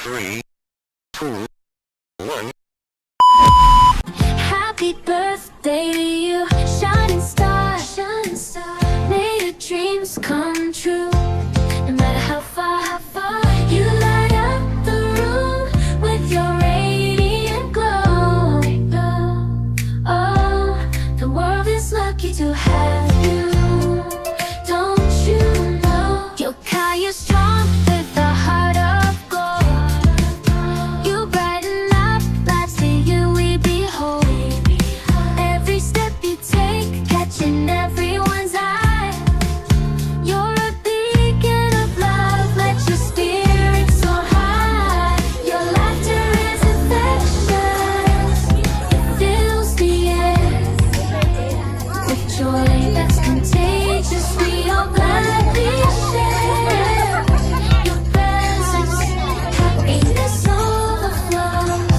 3, 2, 1. Happy birthday to you, shining star, shining star. May your dreams come true. No matter how far you light up the room with your radiant glow. Oh, the world is lucky to have you. Don't you know you're kind, you're strong with a heart of gold. You brighten up lives to you we behold. Every step you take, catching everyone's eye. You're a beacon of love, let your spirit soar high. Your laughter is infectious, it fills the air with joy that's contagious. We all gladly share your presence, happiness overflows.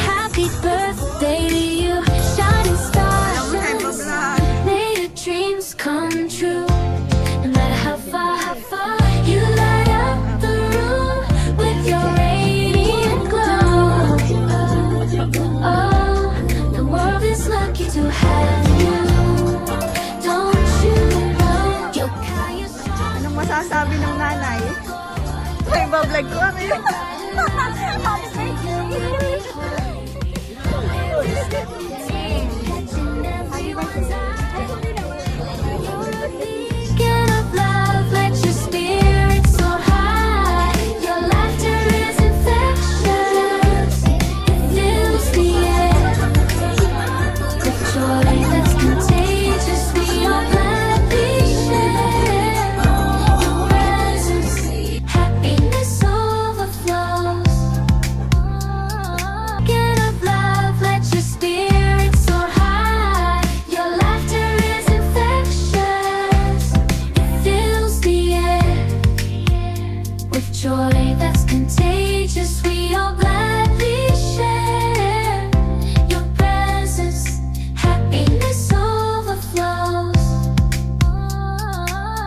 Happy birthday to you, shining star, shining star. May your dreams come true. No matter how far you light up the room with your radiant glow. Oh, the world is lucky to have you. Don't you know you're kind, you're strong. Anong masasabi ng nanay? May bablog ko kami. Beacon of love, let your spirit soar high. Your laughter is infectious, it fills the air with joy that's contagious. We all gladly share your presence, happiness overflows. Beacon of love, let your spirit soar high. Your laughter is infectious, it fills the air with joy that's contagious. We all gladly share your presence, happiness overflows.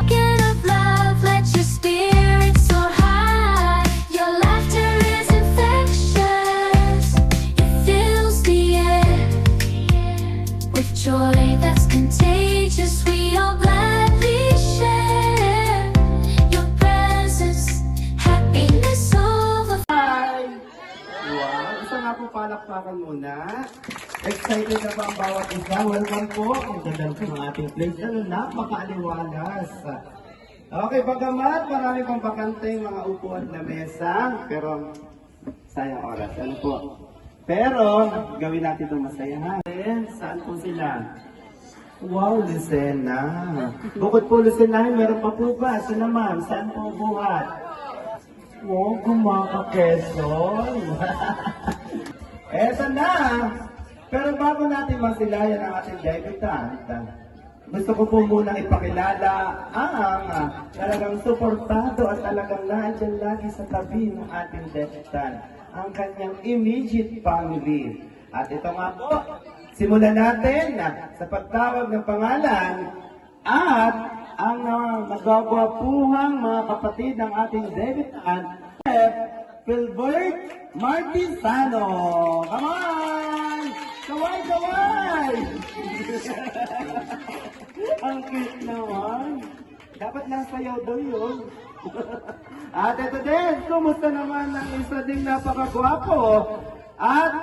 Beacon of love, let your spirit soar high. Your laughter is infectious, it fills the air with joy that's contagious. We all gladly share your presence, happiness overflows. Wow! Isa nga po palakpakan muna. Excited na ba ang bawat isa? Welcome po. Ang ganda po ng ating place. Ano, napakaaliwalas. Okay, bagamat marami pang bakanteng mga upuan na mesa, pero sayang oras. Ano po? Pero, gawin natin itong masayahan. Saan po sila? Wow, Lucena. Bukod po Lucena, meron pa po ba? Saan naman? Saan po buhat? Wow, kumaka-Quezon. Eto na! Pero bago natin masilayan ang ating debutant, gusto ko po munang ipakilala ang talagang suportado at talagang nandyan lagi sa tabi ng ating debutant, ang kanyang immediate family. At ito nga po, simulan natin sa pagtawag ng pangalan at ang magagwapuhang mga kapatid ng ating debutant, Philbert Martisano. Come on! Kaway, kaway! Ang cute naman. Dapat lang sayaw daw yun. At ito din, kumusta naman ang isa ding napakagwapo at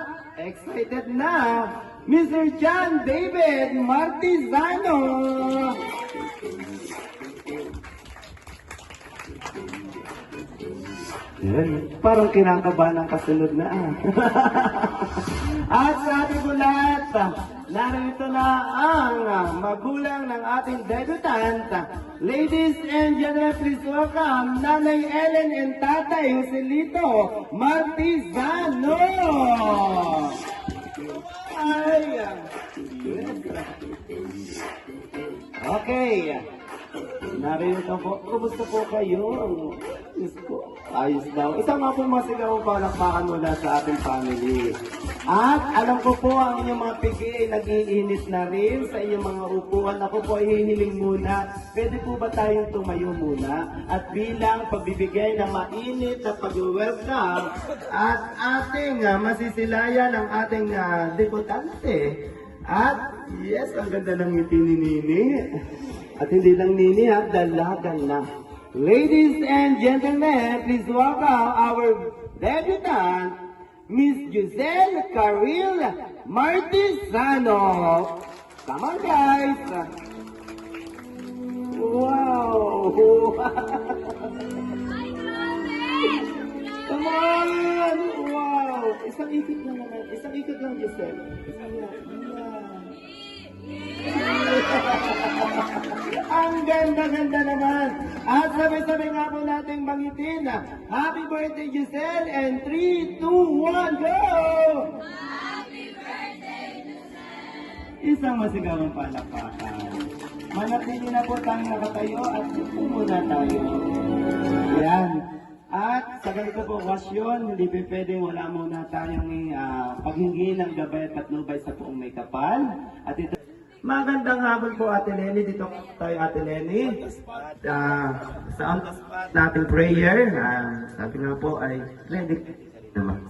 excited na, Mr. John David Martisano. Yan, parang kinakabahan ang kasunod na At sa ating ulat, narito na ang magulang ng ating debutant. Ladies and gentlemen, please welcome Nanay Ellen and Tatay Joselito Martisano. Ay! Okay. Narito po. Kumusta po kayo? Diyos ko. Ayos daw. Isang nga po masigaw palakpakan mula sa ating family. At alam ko po ang inyong mga pigi ay nag-iinit na rin sa inyong mga upuan. Ako po ay hihiling muna. Pwede po ba tayong tumayo muna? At bilang pagbibigay ng mainit na pag-welcome at ating masisilayan ang ating debutante. At yes, ang ganda ng ngiti ni Nini. At hindi lang Nini ha, dalagan na. Ladies and gentlemen, please welcome our debutant, Miss Giselle Caril Martisano. Come on, guys. Wow. Come on. Wow. Isang ikot lang naman. Isang ikot lang, Giselle. Ang ganda-ganda naman. At sabay-sabay nga po nating bangitin. Happy birthday, Giselle! And 3, 2, 1, go! Happy birthday, Giselle! Isang masigawang palakpakan. Manatili na po tayong nakatayo at upo muna tayo. Yan. At sa ganito po okasyon, hindi pa pwedeng wala muna tayong paghingi ng gabay at patnubay sa poong may kapal. At ito, magandang hapon po, Ate Lenny. Dito tayo, Ate Lenny. Sa nating prayer, sabi nga po ay ready naman.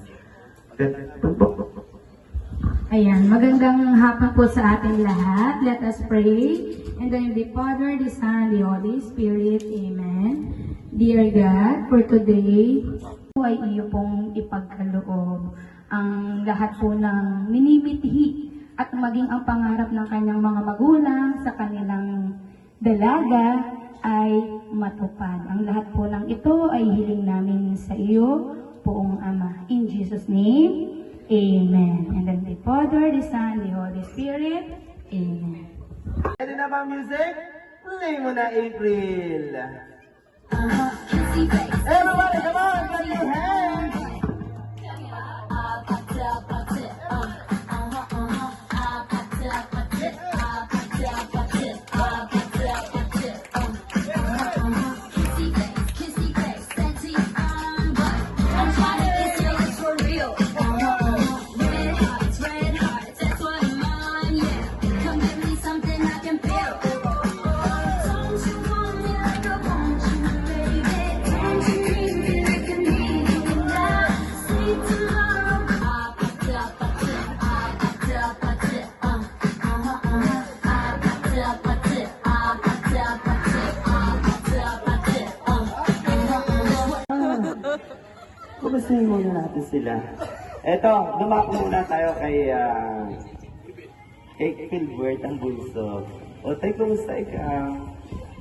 Ayan, magandang hapon po sa ating lahat. Let us pray. In the name of the Father, the Son, and the Holy Spirit. Amen. Dear God, for today, po ay iyo pong ipagkaloob ang lahat po ng minimithi at maging ang pangarap ng kanyang mga magulang sa kanilang dalaga ay matupad. Ang lahat po ng ito ay hiling namin sa iyo, poong Ama. In Jesus' name, Amen. And then the Father, the Son, the Holy Spirit. Amen. Ready na ba ang music? Play mo na, April. Everybody, come on, clap your hands. Kumustahin muna natin sila. Eto, dumako muna tayo kay Philbert, ang bunso. O, tay, kumusta ikaw?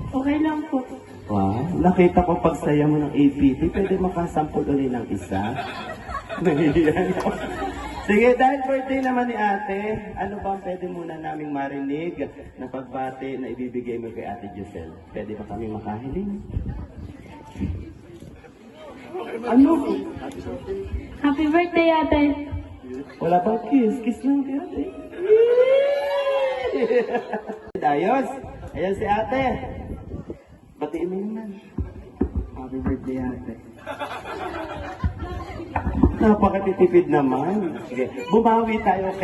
Okay lang po. Wow, nakita ko pagsaya mo ng APT, pwede makasample ulit ng isa. Nahihiyan ako. Sige, dahil birthday naman ni ate, ano ba ang pwede muna naming marinig na pagbati na ibibigay mo kay ate Giselle? Pwede ba kami makahiling? Ano? Happy birthday, ate. Wala bang kiss? Kiss lang kay ate. Ayos. Ayan si ate. Batiin mo naman. Happy birthday, ate. Napakatitipid naman. Sige. Bumawi tayo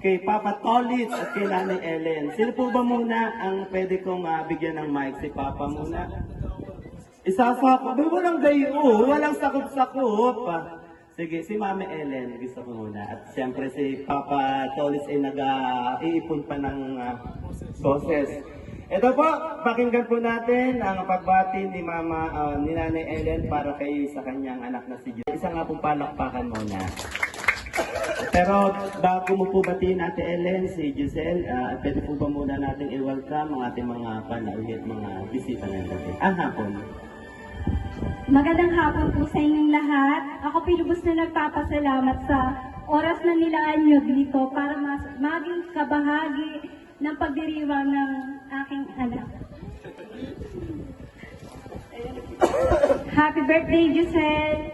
kay Papa Tolit at kay Nanay Ellen. Sino po ba muna ang pwede kong bigyan ng mic? Si Papa muna. Isasako. May walang gayo. Walang sakop-sakop. Sige, si Mami Ellen. Gusto ko muna. At siyempre si Papa Tolis ay nag-iipon pa ng boses. Ito po, pakinggan po natin ang pagbati ni ni Nanay Ellen para kay sa kanyang anak na si Giselle. Isa nga pong palakpakan muna. Pero bago mo po batiin Ate Ellen, si Giselle, pwede po ba muna natin i-welcome ang ating mga panaulit, mga bisita ng gabi. Ang hapon. Magandang hapon po sa inyong lahat. Ako pilubos na nagpapasalamat sa oras na nilaan nyo dito para maging kabahagi ng pagdiriwang ng aking anak. Happy birthday, Giselle!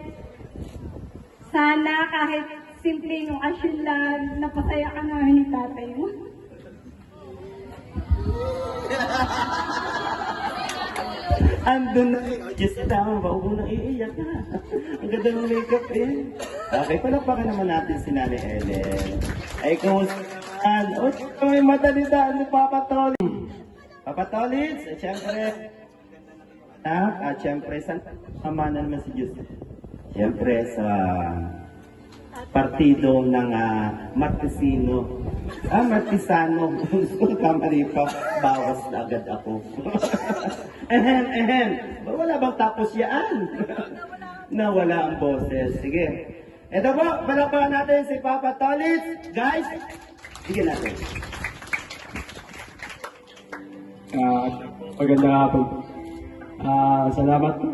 Sana kahit simpleng okasyon lang, napasaya ka namin ni tatay mo. Andun na eh. Oh, Diyos na, baka nang iiyak na. Ang ganda ng makeup eh. Okay, palakpakan naman natin si Nanay Ellen. Ay, kumusta naman? O, may matalita. Ano, Papa Tolitz? Papa Tolitz, siyempre. At siyempre, saan pamana naman si Diyos? Siyempre, sa partido ng Martisino. Martisano. Kamali pa. Bawas na agad ako. Wala bang tapos yan? Nawala ang boses. Sige. Ito po, palakpakan natin si Papa Tolitz. Guys, sige natin. Magandang hapon. Salamat po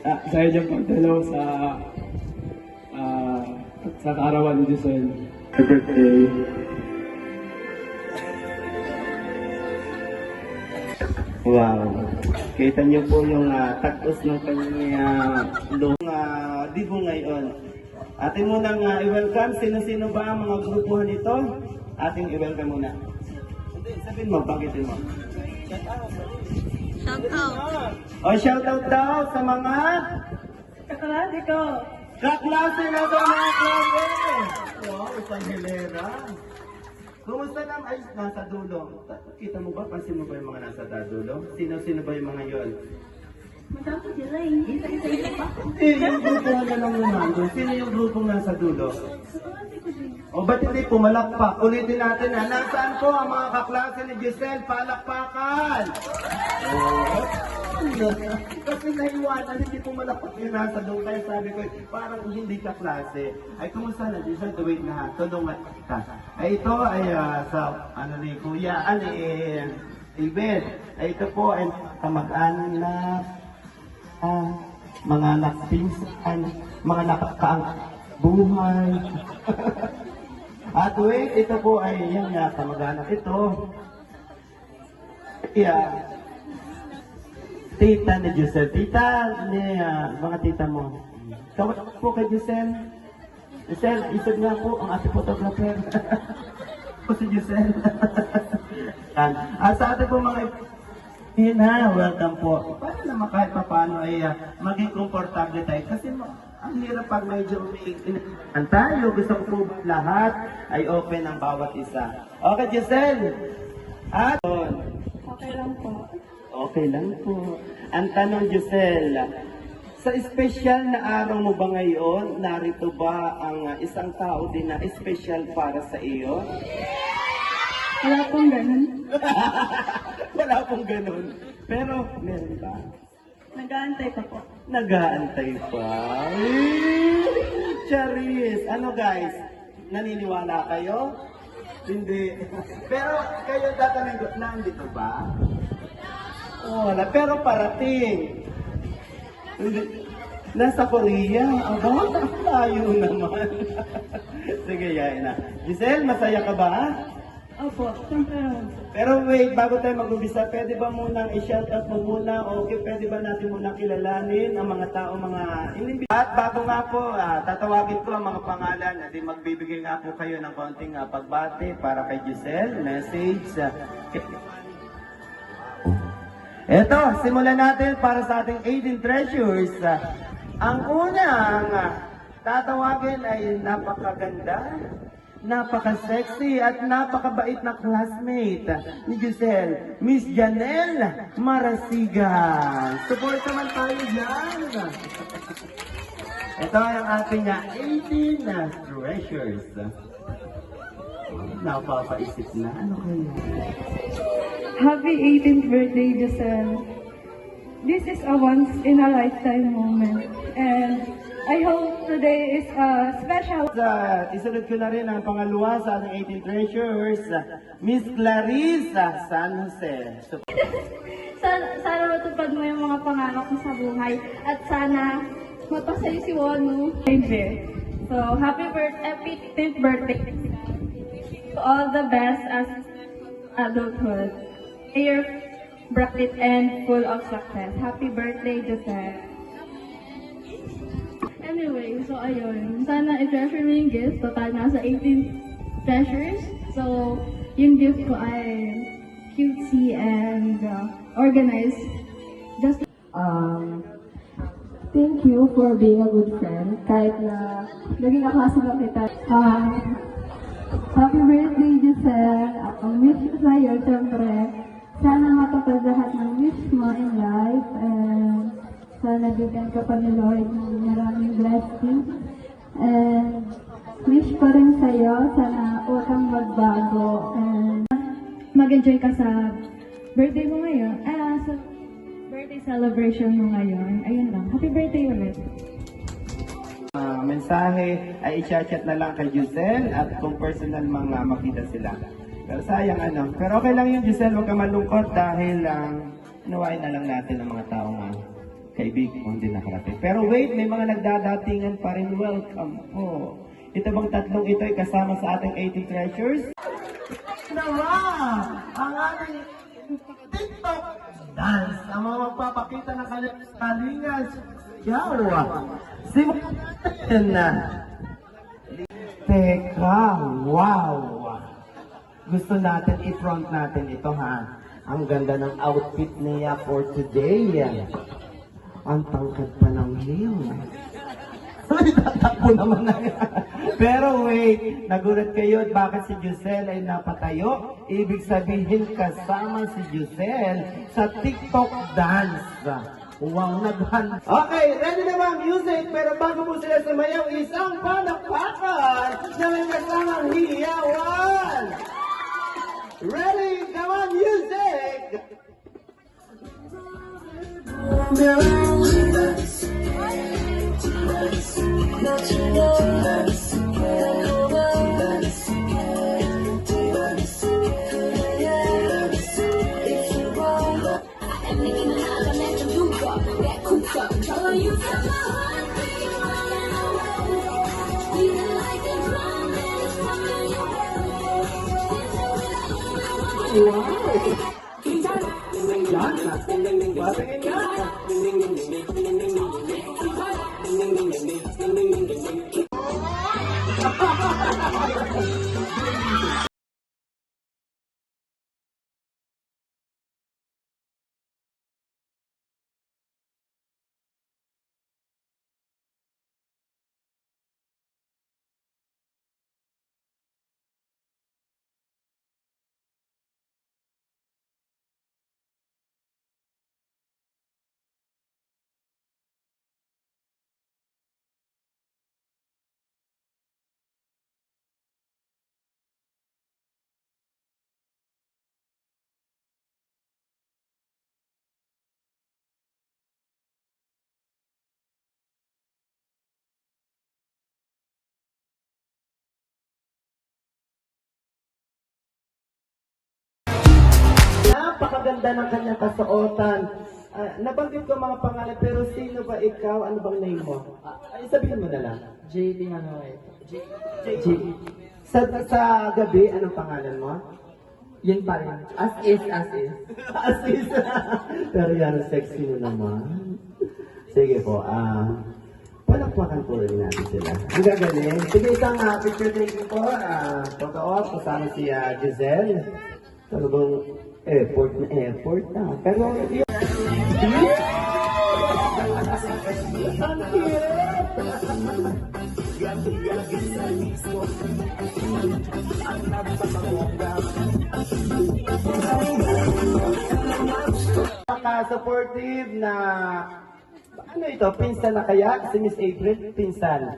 sa inyong pagdalaw sa kaarawan ni Giselle. Happy birthday. Wow. Kita niyo po yung tagos ng kanyang dibo ngayon. Atin munang i-welcome. Sino-sino ba ang mga grupuhan ito? Ating i-welcome muna. Sabihin mo, banggitin mo. Shout out daw sa mga Kakalati ko. kaklase na sa mga klase. Wow, isang hilera. Kumusta naman? Ay, nasa dulo. Kita mo ba? Pansin mo ba yung mga nasa dulo? Sino-sino ba yung mga yon? Matapos sila eh. Isa-isa pa. Yung grupo na lang nandun. Sino yung grupong nasa dulo? O ba't hindi pumalakpak? Ulitin natin ha. Nasaan po ang mga kaklase ni Giselle? Palakpakan! Oh. Kasi naiwanan, hindi pumalakpak yung nasa doon. Kaya sabi ko, parang hindi kaklase. Ay, kumusta na Giselle? Wait na ha. Tulungan kita. Ay, ito ay sa, ni Kuya, Ibed. Ay, ito po ay kamag-anak, mga nakpinsan, mga nakakaang buhay. At wait, ito po ay yan nga, kamag-anak ito. Tita ni Giselle. Tita ni mga tita mo. Kawat po kay Giselle. Giselle, isip nga po ang ating photographer. po si Giselle. Sa ating po mga welcome po. Para naman kahit pa paano ay maging komportable tayo. Kasi ang hirap pag medyo may tayo. Gusto ko po lahat ay open ang bawat isa. Okay, Giselle. At Okay lang po. okay lang po. Ang tanong, Giselle, sa espesyal na araw mo ba ngayon, narito ba ang isang tao din na espesyal para sa iyo? Wala pong ganun. Wala pong ganun. Pero, meron ba? Nag-aantay pa po. Nag-aantay pa. Charis. Ano guys? Naniniwala kayo? Hindi. Pero kayo tatanong ko, nandito ba? Wala. Pero parating. Hindi. Nasa Korea. Aba, tayo naman. Sige, yain na. Giselle, masaya ka ba? Opo, siyempre. Pero wait, bago tayo mag-umpisa, pwede ba munang i-shoutout mo muna? Okay, pwede ba natin munang kilalanin ang mga tao, mga inimbi? At bago nga po, tatawagin ko ang mga pangalan. At magbibigay nga po kayo ng konting pagbati para kay Giselle. Message. Eto, simulan natin para sa ating 18 treasures. Ang unang tatawagin ay napakaganda, napaka-sexy at napakabait na classmate ni Giselle, Miss Janelle Marasigan. Support naman tayo dyan. Ito ay ang ating 18 treasures. Napapaisip na. Ano kaya? Happy 18th birthday, Giselle. This is a once-in-a-lifetime moment, and I hope today is a special. Isunod ko na rin ang pangalawa sa ating 18 treasures, Miss Clarissa San Jose. Sana matupad mo yung mga pangarap mo sa buhay, at sana mapasaya si Wonu. So, happy 18th birthday. To all the best as adulthood. May you're bright and full of success. Happy birthday, Giselle. Anyway, so ayun. Sana i-treasure mo yung gift. Total nasa 18 treasures. So, yung gift ko ay cutesy and organized. Just Thank you for being a good friend. Kahit na naging kaklase lang kita. Happy birthday, Giselle. Ang wish ko sa'yo, syempre, sana matupad lahat ng wish mo in life. And sana bigyan ka pa ni Lord ng maraming blessings. And wish ko rin sa'yo, sana huwag kang magbago. And mag-enjoy ka sa birthday mo ngayon. Sa birthday celebration mo ngayon. Ayun lang. Happy birthday ulit. Mensahe ay i-chat na lang kay Giselle at kung personal makita sila. Pero sayang Pero okay lang yun, Giselle, huwag ka malungkot dahil nawain na lang natin ang mga taong kaibig kung hindi nakarating. Pero wait, may mga nagdadatingan pa rin. Welcome po. Ito bang tatlong ito ay kasama sa ating 80 treasures? Nawa! Ang ating TikTok dance. Ang mga magpapakita ng kalingas. Yawa! Simulan na. Teka, wow! Gusto natin i-front natin ito ha. Ang ganda ng outfit niya for today. Ang tangkad pa ng heel. Ay, tatakbo naman na yan. Pero wait, nagulat kayo bakit si Giselle ay napatayo? Ibig sabihin kasama si Giselle sa TikTok dance. Wow, naghanda. Okay, ready na ba ang music? Pero bago po sila sumayaw, isang palakpakan na may kasamang hiyawan. Ready? Come on, music! Napakaganda ng kanyang kasuotan. Nabanggit ko mga pangalan, pero sino ba ikaw? Ano bang name mo? Sabihin mo na lang. JD Manoy. JJ. Sa gabi, anong pangalan mo? Yun pa rin. As is, as is. As is. Pero yan, sexy mo naman. Sige po, palakpakan po rin natin sila. Ang gagaling. Sige, isang picture taking po. Totoo, kasama si Giselle. Talagang airport na airport na. Pero, yun. Ang supportive na ano ito, pinsan na kaya si Miss April, pinsan.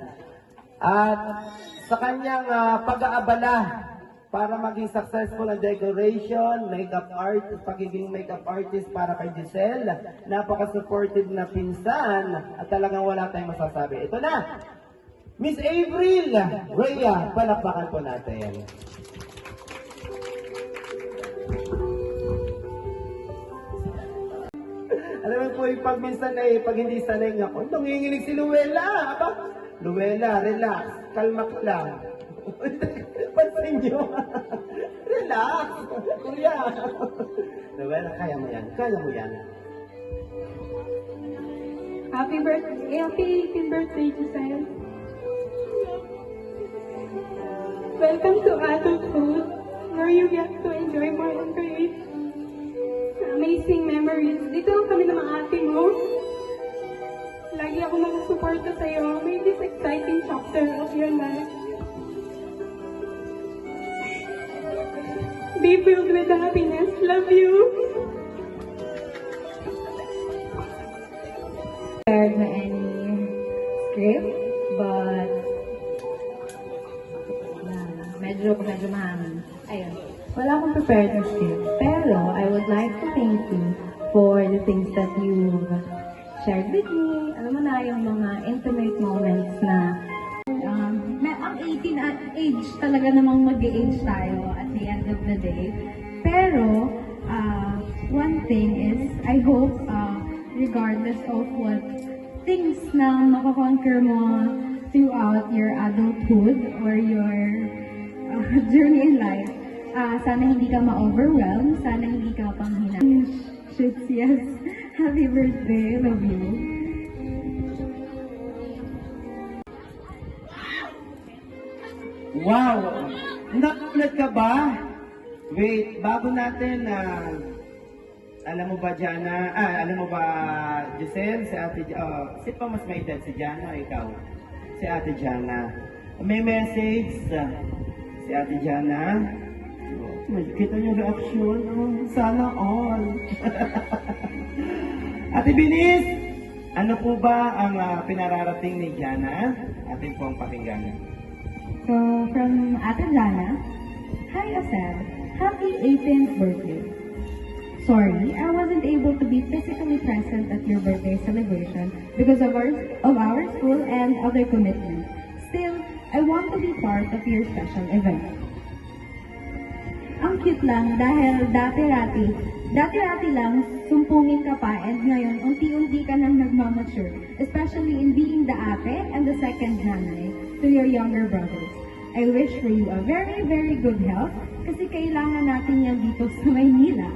At sa kanyang pag-aabala para maging successful ang decoration, makeup artist, pagiging makeup artist para kay Giselle, napaka-supportive na pinsan at talagang wala tayong masasabi. Ito na, Miss April Rhea, palakpakan po natin. Alam mo po, pag minsan pag hindi sanay nga ako, nanginginig si Luella. Aba, Luella, relax, kalma ka lang. Pansin nyo. Relax, kuya. Luella, kaya mo yan, kaya mo yan. Happy 18th birthday, Giselle. Welcome to adulthood, where you get to enjoy more and create amazing memories. Dito lang kami ng mga ate mo. Lagi ako nagsusuporta sa'yo. May this exciting chapter of your life. Be filled with happiness. Love you. Prepared na any script, but medyo mahangin. Ayun. Wala akong prepared na script. Pero I would like to thank you for the things that you've shared with me. Alam mo na, yung mga intimate moments na ang 18 at age, talaga namang mag-age tayo at the end of the day. Pero, one thing is, I hope, regardless of what things na makakonquer mo throughout your adulthood or your journey in life, sana hindi ka ma-overwhelm, sana hindi ka panghina. Shoots, yes. Happy birthday. Love you. Wow! Nakulat ka ba? Wait, bago natin, alam mo ba, Jana? Alam mo ba, Giselle, si Ate sino pa mas may edad, si Jana o ikaw? Si Ate Jana. May message si Ate Jana. Kita niyo reaction. Sana all. Ate Binis, ano po ba ang pinararating ni Jana? Atin po ang pakinggan. So, from Ate Jana, Hi Asel, happy 18th birthday. Sorry, I wasn't able to be physically present at your birthday celebration because of our school and other commitments. Still, I want to be part of your special event. Ang cute lang dahil dati-rati lang sumpungin ka pa and ngayon unti-unti ka nang nagmamature, especially in being the ate and the second nanay to your younger brothers. I wish for you a very, very good health kasi kailangan natin yan dito sa Maynila.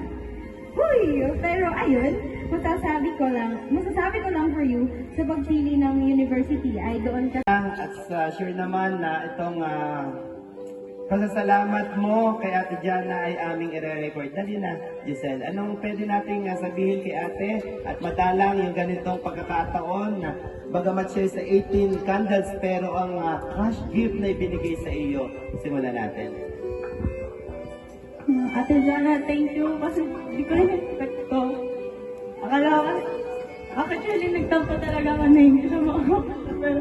Huy! Pero ayun, masasabi ko lang for you, sa pagpili ng university ay doon ka. At sure naman na itong pasasalamat mo kay Ate Jana ay aming i-record. Dali na, Giselle. Anong pwede nating sabihin kay Ate at madalang yung ganitong pagkakataon na bagamat siya sa 18 candles pero ang cash gift na ibinigay sa iyo. Simulan natin. Ate Jana, thank you kasi hindi ko rin expect to. Akala ko kasi, actually nagtampo talaga ako na hindi siya makakapit. Pero,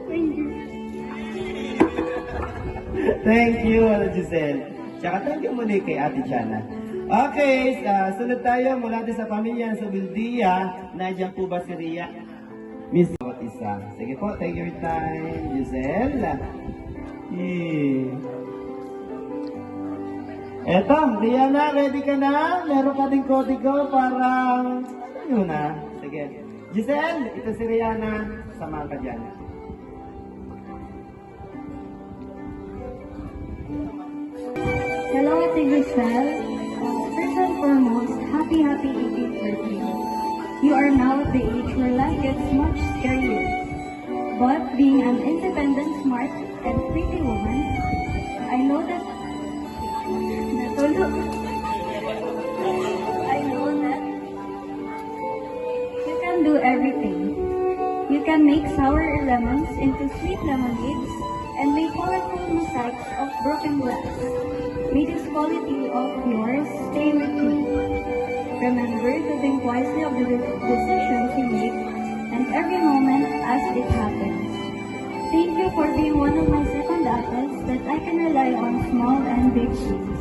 thank you. Thank you, Giselle. Tsaka thank you muli kay Ate Jana. Okay, sunod tayo mula din sa pamilya sa Bildia. Nandiyan po ba si Ria? Miss bawat isa. Sige po, take your time, Giselle. Eto, Ria na, ready ka na? Meron ka ding kodigo para... Ano na? Sige. Giselle, ito si Rihanna. Samahan ka dyan. Hello, Ate Giselle. First and foremost, happy 18th birthday. You are now at the age where life gets much scarier. But being an independent, smart, and pretty woman, I know that you can do everything. You can make sour lemons into sweet lemonades and make colorful mosaics of broken glass. May this quality of yours stay with you. Remember to think wisely of the decisions you make and every moment as it happens. Thank you for being one of my second apples that I can rely on small and big things.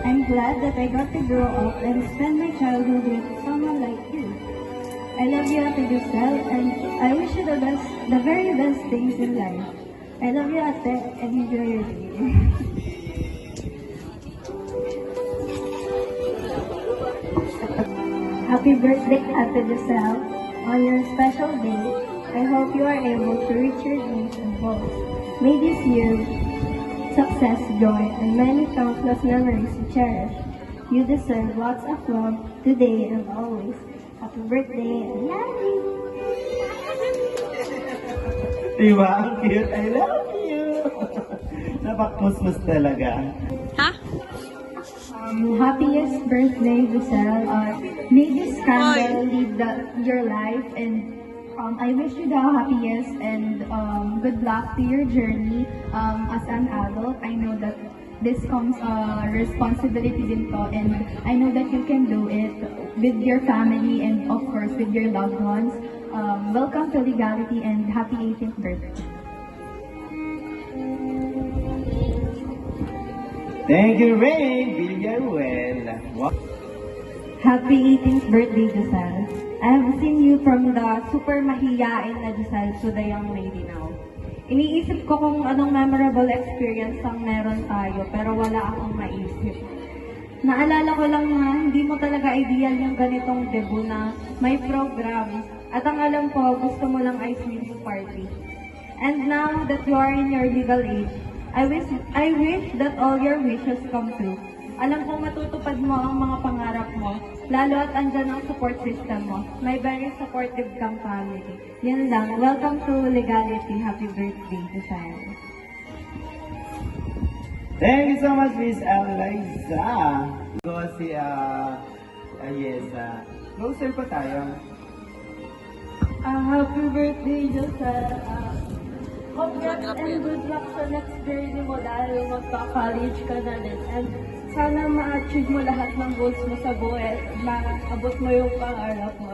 I'm glad that I got to grow up and spend my childhood with someone like you. I love you, Ate Giselle, and I wish you the very best things in life. I love you, Ate, and enjoy your day. Happy birthday, Ate Giselle. On your special day, I hope you are able to reach your dreams and goals. May this year success, joy, and many countless memories to cherish. You deserve lots of love today and always. Happy birthday and love you! Diba? Ang cute. I love you! Napakmusmus talaga. Ha? Happiest birthday, Giselle. May this candle lead your life, and I wish you the happiest and good luck to your journey as an adult. I know that this comes responsibility din to, and I know that you can do it with your family and of course with your loved ones. Welcome to Legality and happy 18th birthday. Thank you, Ray Villaruel. Wow. Happy 18th birthday, Giselle. I have seen you from the super mahiyain na Giselle to the young lady now. Iniisip ko kung anong memorable experience ang meron tayo, pero wala akong maisip. Naalala ko lang na hindi mo talaga ideal yung ganitong debut na may program. At ang alam ko, gusto mo lang ay swimming party. And now that you are in your legal age, I wish that all your wishes come true. Alam kong matutupad mo ang mga pangarap mo, lalo at andyan ang support system mo. May very supportive kang family. Yan lang. Welcome to Legality. Happy birthday, Giselle. Thank you so much, Miss Eliza. Go si, yes, closer pa tayo. Happy birthday, Giselle. Congrats and good luck sa next journey mo dahil magpa-college ka na din. And sana ma-achieve mo lahat ng goals mo sa buhay at maabot mo yung pangarap mo.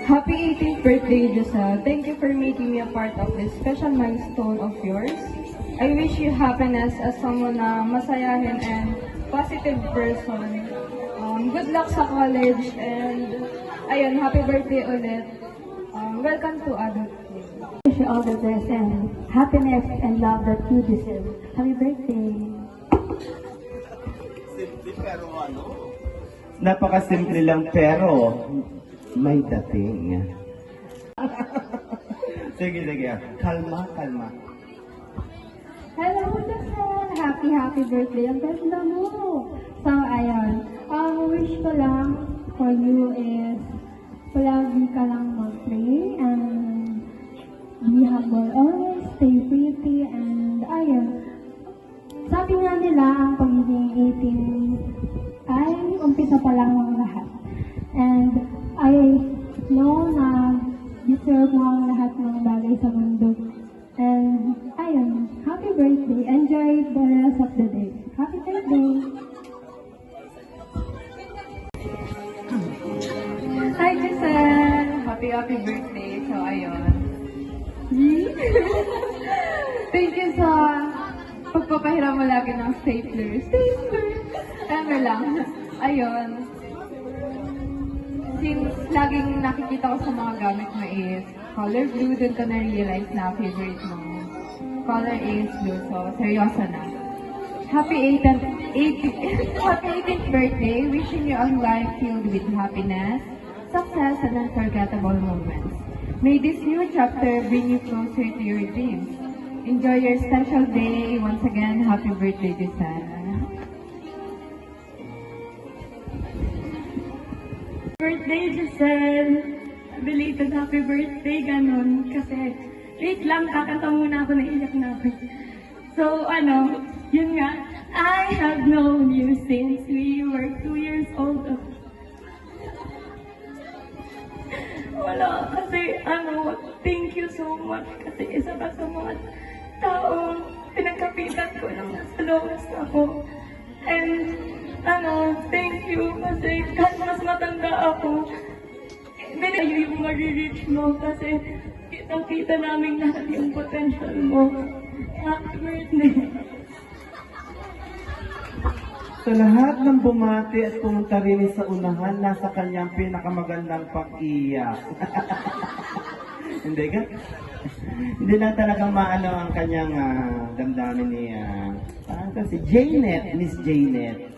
Happy 18th birthday, Giselle. Thank you for making me a part of this special milestone of yours. I wish you happiness as someone na masayahin and positive person. Good luck sa college and ayun, happy birthday ulit. Welcome to adulthood. Wish you all the best and happiness and love that you deserve. Happy birthday. Napakasimple lang pero may dating. Sige. Kalma. Hello, Giselle! Happy birthday! Ang ganda mo! So, ayun. Wish ko lang for you is palagi ka lang mag-pray and be humble always, stay pretty, and ayun. Sabi nga nila, ang pagiging 18 ay umpisa pa lang ng lahat. And I know na deserve mo ang lahat ng bagay sa mundo. And ayun, happy birthday. Enjoy the rest of the day. Happy birthday. Hi, Giselle. Happy birthday. So, ayun. Thank you sa pagpapahiram mo lagi ng stapler. Ano lang. Ayun. Since laging nakikita ko sa mga gamit mo is color blue, dun ko na-realize na favorite mo. Color is blue, so seryoso na. Happy 18th birthday. Wishing you a life filled with happiness, success, and unforgettable moments. May this new chapter bring you closer to your dreams. Enjoy your special day. Once again, happy birthday, Giselle. Birthday, Giselle! Belated happy birthday, ganon. Kasi, wait lang, kakanta muna ako, naiyak na ako. So, yun nga, I have known you since we were 2 years old. Wala, kasi, thank you so much. Kasi isa ka sa mga taong pinagkapitan ko nang nasa lowest ako. And, thank you kasi kahit mas matanda ako, binayo yung ma-reach mo kasi kitang-kita namin lahat yung potential mo. Happy birthday! Sa lahat ng bumati at pumunta rin sa unahan, nasa kanyang pinakamagandang pag-iyak. Hindi lang talagang maano ang kanyang damdamin ni si Janet, Miss Janet.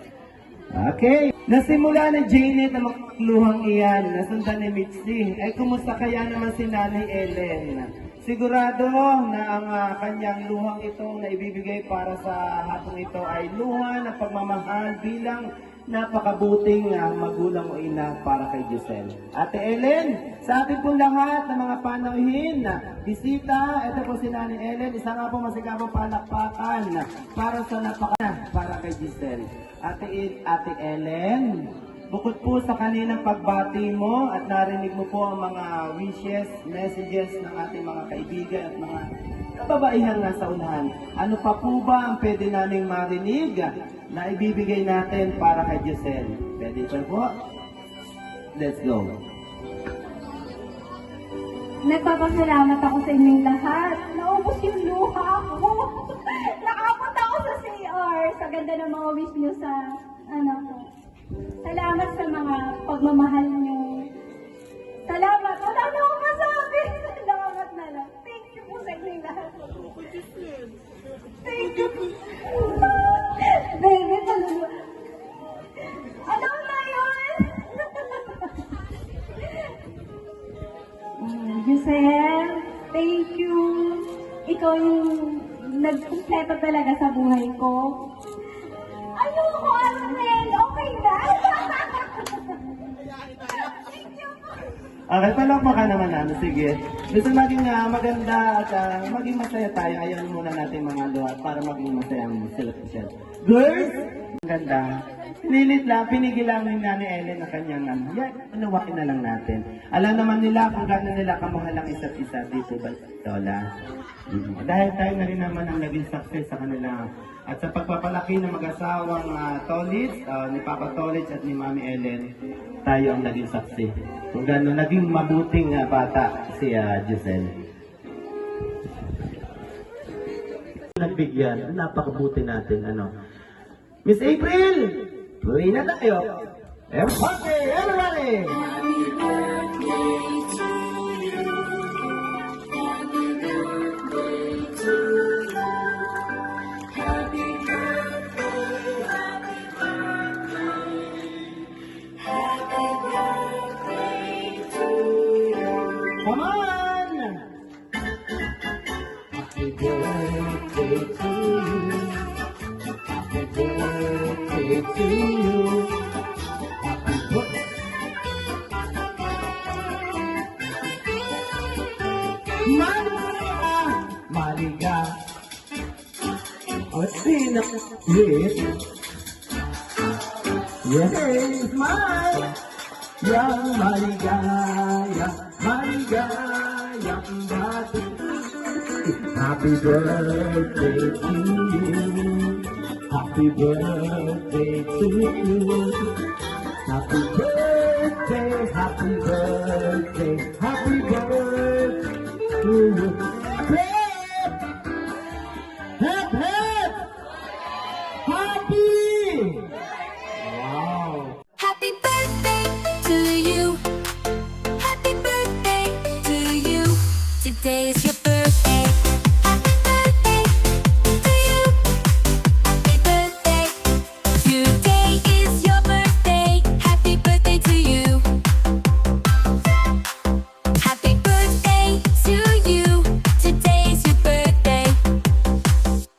Okay. Nasimula ni Janet ang magluhang iyan. Nasundan ni Mitzi. Kumusta kaya naman si Nanay Ellen? Sigurado na ang kanyang luhang ito na ibibigay para sa hapong ito ay luha ng pagmamahal bilang napakabuting magulang o ina para kay Giselle. Ate Ellen, sa ating pong lahat ng mga panauhin na bisita, ito po si Nani Ellen, isa nga po masigabong palakpakan para sa para kay Giselle. Ate Ellen, bukod po sa kaninang pagbati mo at narinig mo po ang mga wishes, messages ng ating mga kaibigan at mga kababaihan na sa unahan. Ano pa po ba ang pwede naming marinig na ibibigay natin para kay Giselle? Pwede pa po? Let's go. Nagpapasalamat ako sa inyong lahat. Naubos yung luha ko. Nakapot ako sa CR. Sa ganda ng mga wish niyo sa anak ko. Salamat sa mga pagmamahal niyo. Salamat. Wala na akong masabi. Salamat na lang. Thank you po sa inyong lahat. Thank you. Baby, talaga. Ano na yun? Giselle, thank you. Ikaw yung nagkumpleto talaga sa buhay ko. Ayoko, Arnel. Okay na. Thank you. Okay, palakpakan naman namin. Sige. Gusto maging maganda at maging masaya tayo. Ayaw muna natin mga luha para maging masaya ang sila. Girls, ang ganda. Pinigil lang ni Nani Ellen na kanyang unawain na lang natin. Alam naman nila kung gano'n nila kamahal ang isa't isa dito ba, Lola? Dahil tayo na rin naman ang naging success sa kanila. At sa pagpapalaki ng mag-asawang Tolitz, ni Papa Tolitz at ni Mami Ellen, tayo ang naging saksi. Kung gano'n naging mabuting bata si Giselle. Nagbigyan, napakabuti natin, Miss April! Tuloy na tayo! Everybody! Come on! Happy birthday to you. Happy birthday to you. Happy birthday. Maliga. Oh, sino? Yes. Yes, smile. Yang maligaya, maligayang bati. Happy birthday to you. Happy birthday to you. Happy birthday, happy birthday, happy birthday to you. Hip, hip! Happy! Wow! Happy birthday to you. Happy birthday to you. Today is your birthday. Happy birthday to you. Happy birthday. Today is your birthday. Happy birthday to you. Happy birthday to you. Today is your birthday.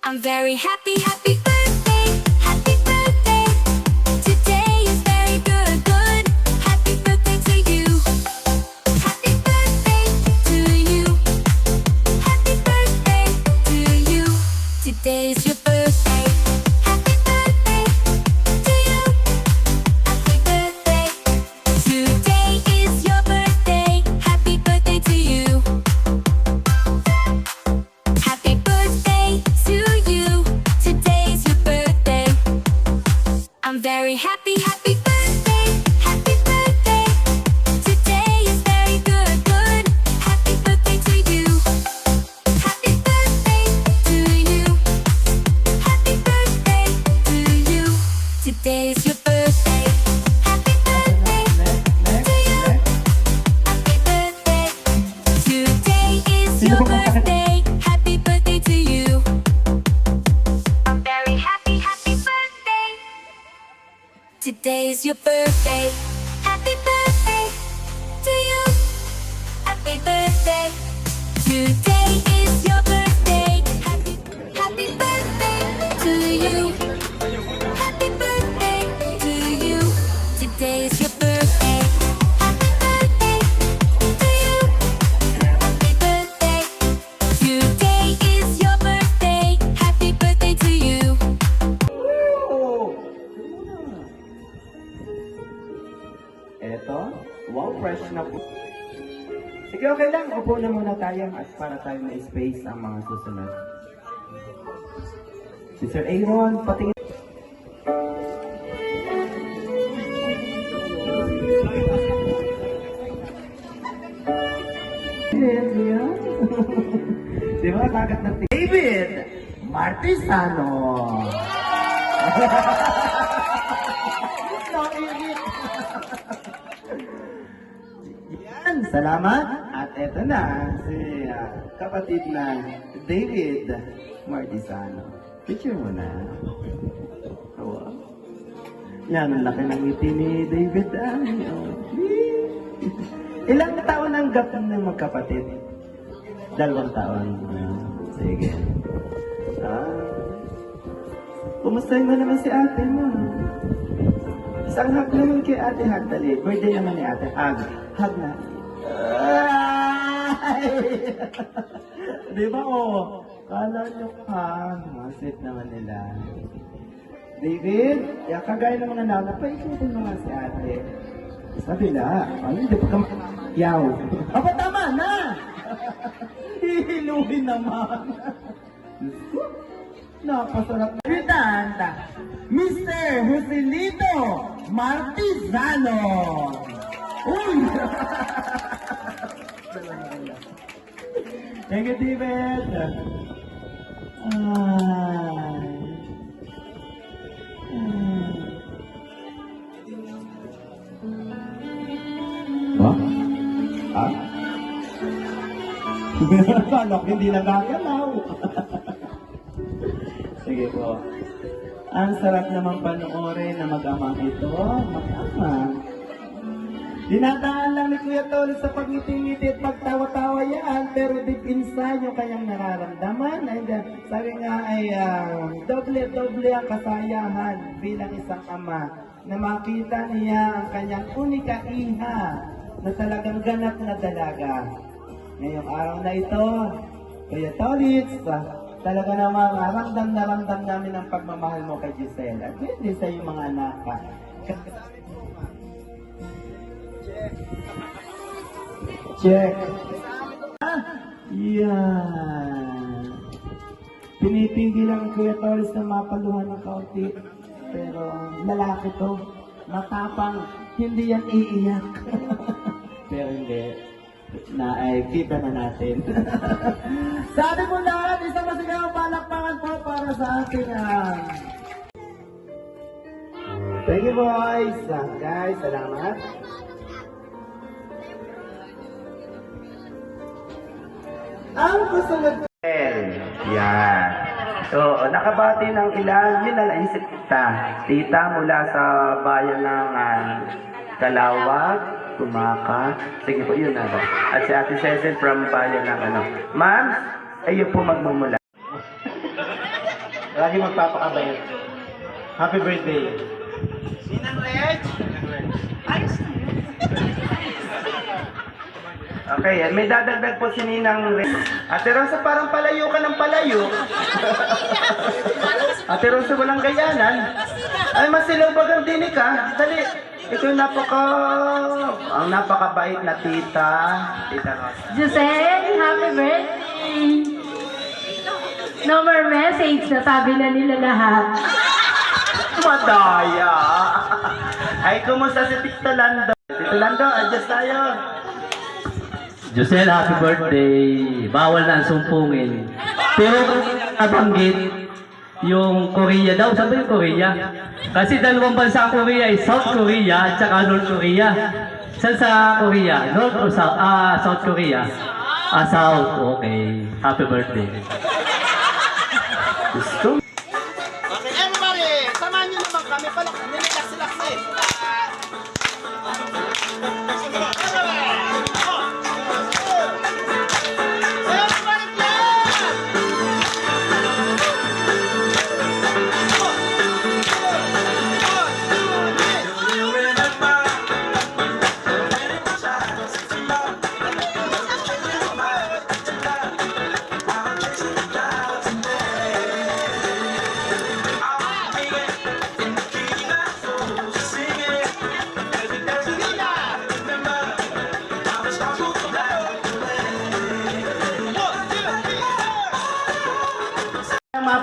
I'm very happy, happy birthday. Happy birthday. Today is very good, good. Happy birthday to you. Happy birthday to you. Happy birthday to you. Today is your birthday. Happy birthday to you. Happy birthday. Today is your birthday. Happy birthday to you. Happy birthday to you. Today is your birthday. I'm very happy, happy birthday. Happy birthday. Today is very good, good. Happy birthday to you. Happy birthday to you. Happy birthday to you. Today is your birthday. Happy birthday to you. Happy birthday. Today is your birthday. Happy birthday to you. I'm very happy, happy birthday. Today is your birthday. Happy birthday to you. Happy birthday. Today is your birthday. Happy birthday to you. Happy birthday to you. Eto. Wow, fresh na po. Sige, okay lang. Upo na muna tayo at para tayo may space ang mga susunod. Si Sir Aaron, patingin. Di ba, kagat na David Martisano. Yan, salamat. At eto na, si kapatid na David Martisano. Picture mo na. Wow. Yan, ang laki ng ngiti ni David. Ilang taon ang gap ng magkapatid? 2 taon. Sige. Kumustahin mo naman si ate mo? Isang hug naman kay ate, hug dali. Birthday naman ni ate, hug. Hug na. Di ba kala nyo ka. Masit naman nila. David, kagaya ng mga nauna, paikutin mo nga si ate. Sabi na, hindi pa ka yaw. Aba, tama na! Hihiluhin naman. Napasarap na ritanda. Mr. Joselito Martisano. Uy! Thank you, David. Kala ko hindi nagagalaw. Sige po. Ang sarap naman panoorin na mag-amang ito. Mag-ama. Dinadaan lang ni Kuya Tol sa pagngiti-ngiti at pagtawa-tawa yan. Pero deep inside yung kanyang nararamdaman. And sabi nga ay doble-doble ang kasayahan bilang isang ama na makita niya ang kanyang unika iha na talagang ganap na dalaga. Ngayong araw na ito, Kuya Tolitz, talaga namang ramdam na ramdam namin ang pagmamahal mo kay Giselle. At hindi sa iyong mga anak ka. Check. Yan. Pinipigil lang Kuya Tolitz na mapaluhan ng kaunti. Pero lalaki to. Matapang. Hindi yan iiyak. Pero hindi. Na ay kita na natin. Sabi mo lahat, isang masigang palakpakan po para sa ating thank you boys. Guys, salamat. Ang susunod yan. So, nakabati ng ilan, yun na naisip kita. Tita mula sa bayan ng Kalawag, Tumaka. Sige po, yun na. At si Ate Cecil from bayan ng Ma'am, ayun po magmumula. Lagi magpapakabayot. Happy birthday. Sinang Reg? Ayos na yun. Okay, may dadagdag po si Ninang Reg. Ate Rosa, parang palayo ka ng palayo. Ate Rosa, walang gayanan. Ay, masilaw-bagang dinig ka. Dali. Ito yung ang napakabait na tita. Tita Rosa. Giselle, happy birthday! No more message, nasabi na nila lahat. Madaya. Ay, kumusta si Tito Lando? Tito Lando, adjust tayo. Giselle, happy birthday. Bawal na ang sumpungin. Pero kung nabanggit, yung Korea daw, sabi yung Korea. Kasi dalawang bansa ang Korea ay South Korea at saka North Korea. Saan sa Korea? North o South? South Korea. South. Okay. Happy birthday. Gusto? Okay, everybody, samahan nyo naman kami. Nililaksi-laksi.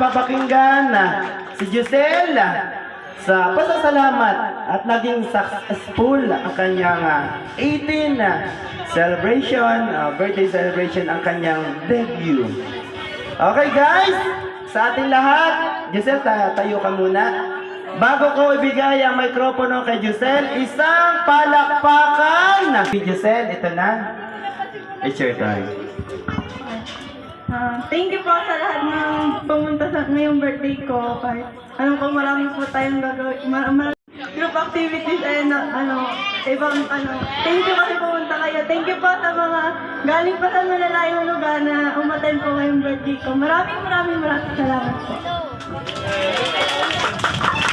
mapapakinggan si Giselle sa pasasalamat at naging successful ang kanyang 18 celebration, birthday celebration ang kanyang debut. Okay guys, sa ating lahat, Giselle, tayo ka muna. Bago ko ibigay ang mikropono kay Giselle, isang palakpakan! Giselle, ito na. It's your time. Thank you po sa lahat ng pumunta sa ngayong birthday ko. Kahit alam ko marami po tayong gagawin. Group activities and ibang Thank you kasi pumunta kayo. Thank you po sa mga galing pa sa malalayong lugar na umattend po ngayong birthday ko. Maraming salamat po.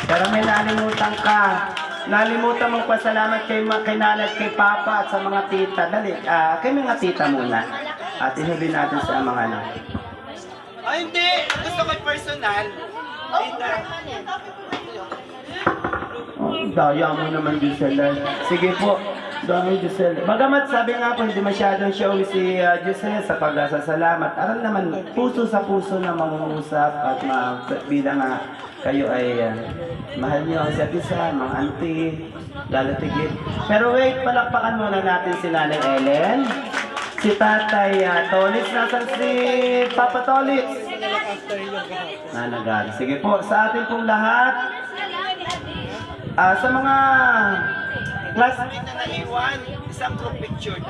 Pero may nalimutan ka. Nalimutan mong pasalamat kay nanay at kay papa at sa mga tita. Dali, kay mga tita muna. At inubi natin sa mga anak. Ay, hindi. Gusto ko personal. Oh, daya mo naman, Giselle. Sige po. Dami, Giselle. Bagamat sabi nga po, hindi masyadong showy si Giselle sa pagsasalamat. Aral naman, puso sa puso na mangungusap at bilang kayo ay mahal niyo ang isa't isa, mga auntie, lalo tigit. Pero wait, palakpakan muna natin si Nanay Ellen. Si Tatay Tolitz, nasan si Papa Tolitz? Nanagal. Sige po, sa ating pong lahat, sa mga Classmate na naiwan, isang group picture.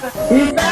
Isa!